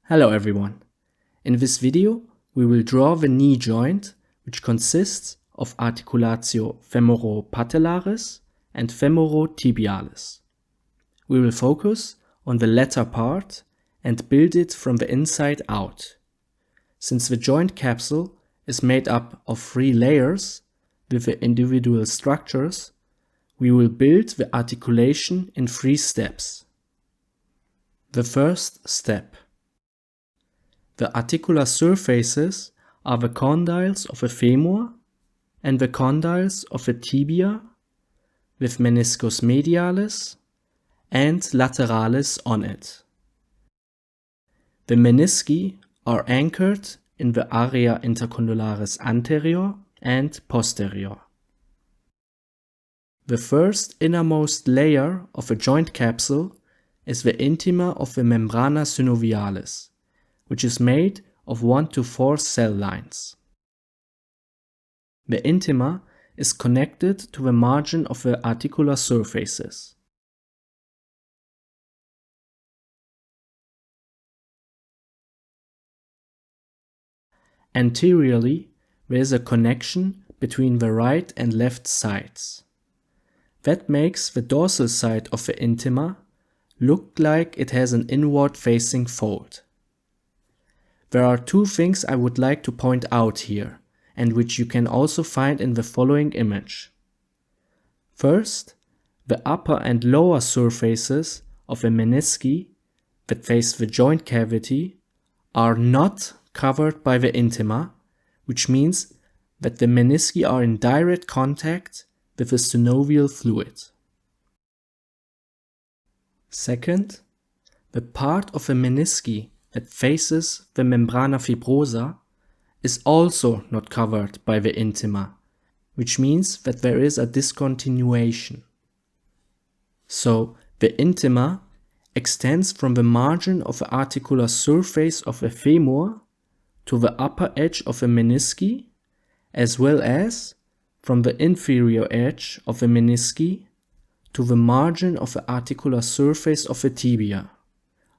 Hello everyone. In this video, we will draw the knee joint, which consists of articulatio femoropatellaris and femorotibialis. We will focus on the latter part and build it from the inside out. Since the joint capsule is made up of 3 layers with the individual structures, we will build the articulation in 3 steps. The first step. The articular surfaces are the condyles of the femur and the condyles of the tibia with meniscus medialis and lateralis on it. The menisci are anchored in the area intercondylarius anterior and posterior. The first innermost layer of a joint capsule is the intima of the membrana synovialis, which is made of 1 to 4 cell lines. The intima is connected to the margin of the articular surfaces. Anteriorly, there is a connection between the right and left sides. That makes the dorsal side of the intima look like it has an inward-facing fold. There are 2 things I would like to point out here, and which you can also find in the following image. First, the upper and lower surfaces of the menisci that face the joint cavity are not covered by the intima, which means that the menisci are in direct contact with the synovial fluid. Second, the part of the menisci that faces the membrana fibrosa is also not covered by the intima, which means that there is a discontinuation. So the intima extends from the margin of the articular surface of the femur to the upper edge of the menisci, as well as from the inferior edge of the menisci to the margin of the articular surface of the tibia,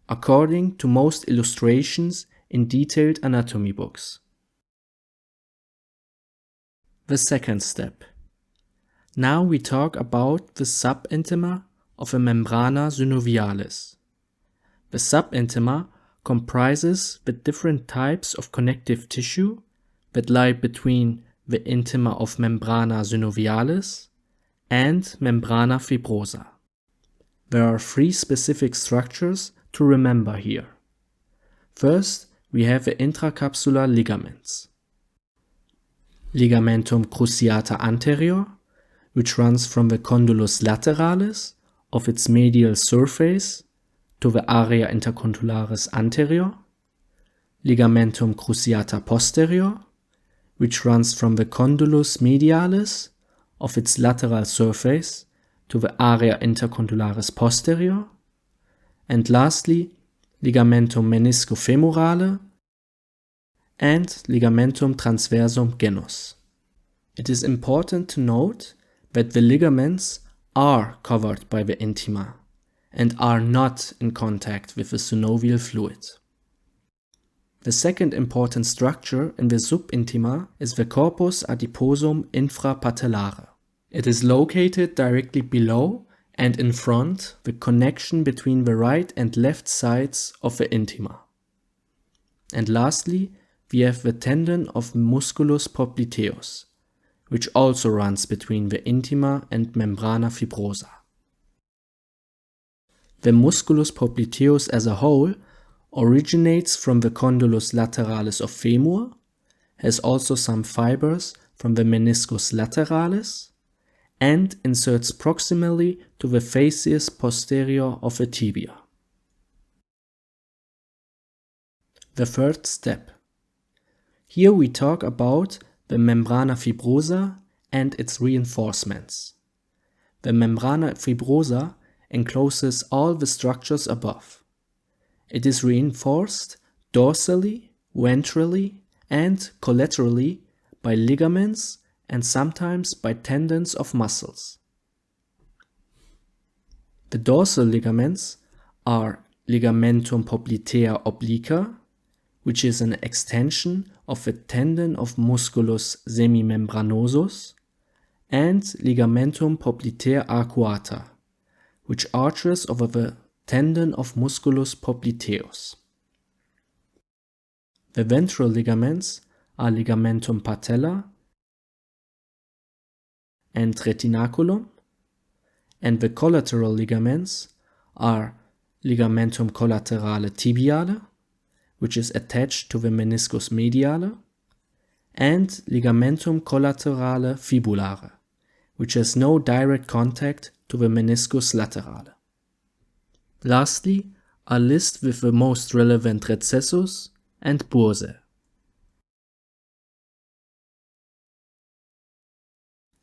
according to most illustrations in detailed anatomy books. The second step. Now we talk about the subintima of the membrana synovialis. The subintima comprises the different types of connective tissue that lie between the intima of membrana synovialis and membrana fibrosa. There are 3 specific structures to remember here. First, we have the intracapsular ligaments. Ligamentum cruciate anterior, which runs from the condylus lateralis of its medial surface to the area intercondylarius anterior. Ligamentum cruciate posterior, which runs from the condylus medialis of its lateral surface to the area intercondylarius posterior. And lastly, ligamentum meniscofemorale and ligamentum transversum genus. It is important to note that the ligaments are covered by the intima and are not in contact with the synovial fluid. The second important structure in the subintima is the corpus adiposum infrapatellare. It is located directly below and in front the connection between the right and left sides of the intima. And lastly, we have the tendon of musculus popliteus, which also runs between the intima and membrana fibrosa. The musculus popliteus as a whole originates from the condylus lateralis of femur, has also some fibers from the meniscus lateralis, and inserts proximally to the facies posterior of the tibia. The third step. Here we talk about the membrana fibrosa and its reinforcements. The membrana fibrosa encloses all the structures above. It is reinforced dorsally, ventrally, and collaterally by ligaments and sometimes by tendons of muscles. The dorsal ligaments are ligamentum poplitea obliqua, which is an extension of the tendon of musculus semimembranosus, and ligamentum poplitea arcuata, which arches over the tendon of musculus popliteus. The ventral ligaments are ligamentum patella and retinaculum, and the collateral ligaments are ligamentum collaterale tibiale, which is attached to the meniscus mediale, and ligamentum collaterale fibulare, which has no direct contact to the meniscus laterale. Lastly, a list with the most relevant recessus and bursae.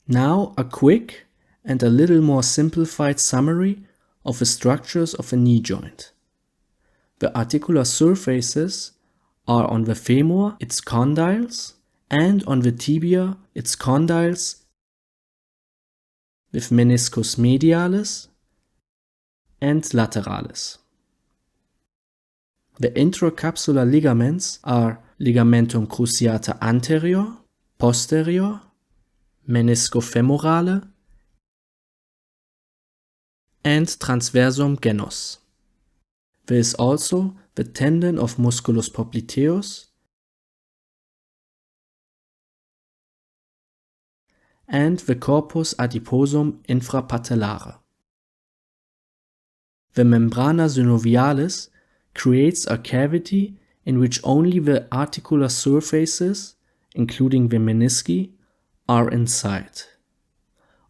Now a quick and a little more simplified summary of the structures of a knee joint. The articular surfaces are on the femur its condyles, and on the tibia its condyles with meniscus medialis and lateralis. The intracapsular ligaments are ligamentum cruciate anterior, posterior, meniscofemorale, and transversum genus. There is also the tendon of musculus popliteus and the corpus adiposum infrapatellare. The membrana synovialis creates a cavity in which only the articular surfaces, including the menisci, are inside.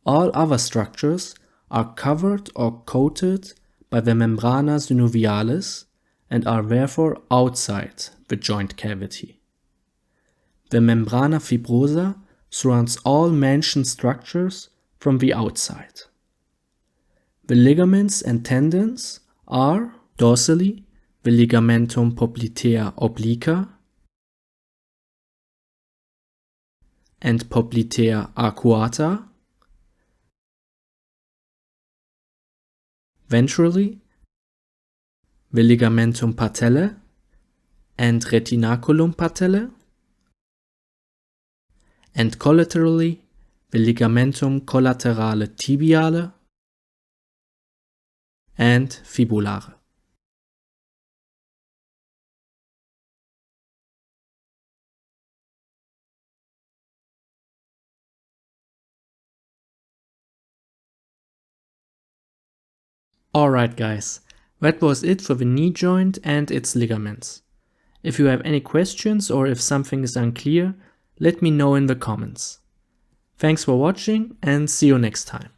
All other structures are covered or coated by the membrana synovialis and are therefore outside the joint cavity. The membrana fibrosa surrounds all mentioned structures from the outside. The ligaments and tendons are, dorsally, the ligamentum poplitea obliqua and poplitea arcuata, ventrally, the ligamentum patellae and retinaculum patellae, and collaterally, the ligamentum collaterale tibiale and fibulare. Alright guys, that was it for the knee joint and its ligaments. If you have any questions or if something is unclear, let me know in the comments. Thanks for watching and see you next time.